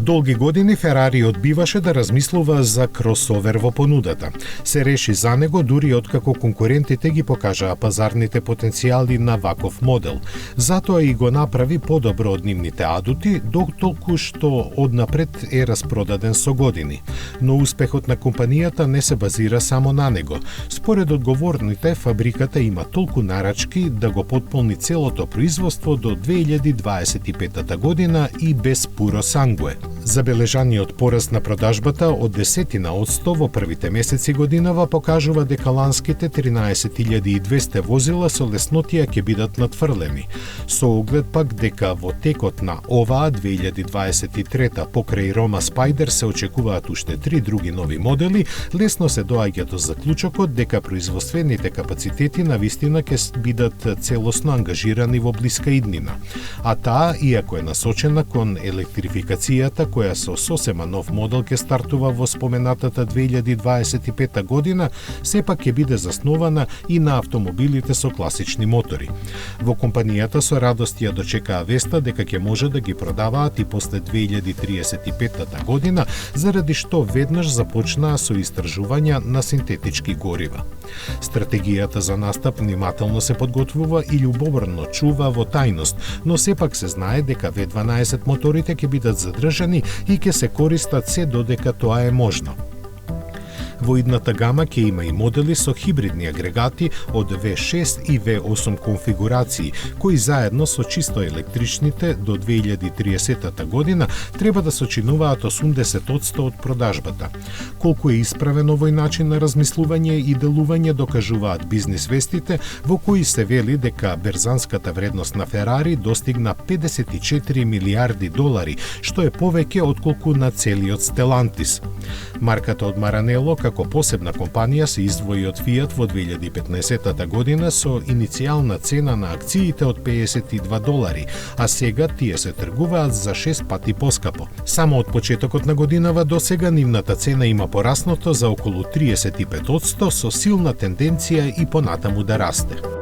Долги години Ферари одбиваше да размислува за кросовер во понудата. Се реши за него дури откако конкурентите ги покажаа пазарните потенцијали на ваков модел. Затоа и го направи подобро од нивните адути, дотолку што однапред е распродаден со години. Но успехот на компанијата не се базира само на него. Според одговорните, фабриката има толку нарачки да го потполни целото производство до 2025 година и без пуро сангуе. Забележаниот пораст на продажбата од 10% во првите месеци годинава покажува дека ланските 13.200 возила со леснотија ќе бидат надфрлени. Со оглед пак дека во текот на оваа 2023 покрај Рома Спајдер се очекуваат уште 3 други нови модели, лесно се доаѓа до заклучокот дека производствените капацитети навистина ќе бидат целосно ангажирани во блиска иднина. А таа, иако е насочена кон електрификацијата, која со сосема нов модел ќе стартува во споменатата 2025 година, сепак ќе биде заснована и на автомобилите со класични мотори. Во компанијата со радост ја дочекаа веста дека ќе може да ги продаваат и после 2035 година, заради што веднаш започнаа со истражувања на синтетички горива. Стратегијата за настап внимателно се подготвува и љубоморно чува во тајност, но сепак се знае дека V12 моторите ќе бидат задржани и ќе се користат се додека тоа е можно. Во идната гама ќе има и модели со хибридни агрегати од V6 и V8 конфигурации, кои заедно со чисто електричните до 2030 година треба да сочинуваат 80% од продажбата. Колку е исправен овој начин на размислување и делување докажуваат бизнис вестите, во кои се вели дека берзанската вредност на Ферари достигна 54 милиарди долари, што е повеќе отколку на целиот Стелантис. Марката од Маранело како посебна компанија се издвои од Фиат во 2015 година со иницијална цена на акциите од 52 долари, а сега тие се тргуваат за 6 пати поскапо. Само од почетокот на годинава до сега нивната цена има пораснато за околу 35% со силна тенденција и понатаму да расте.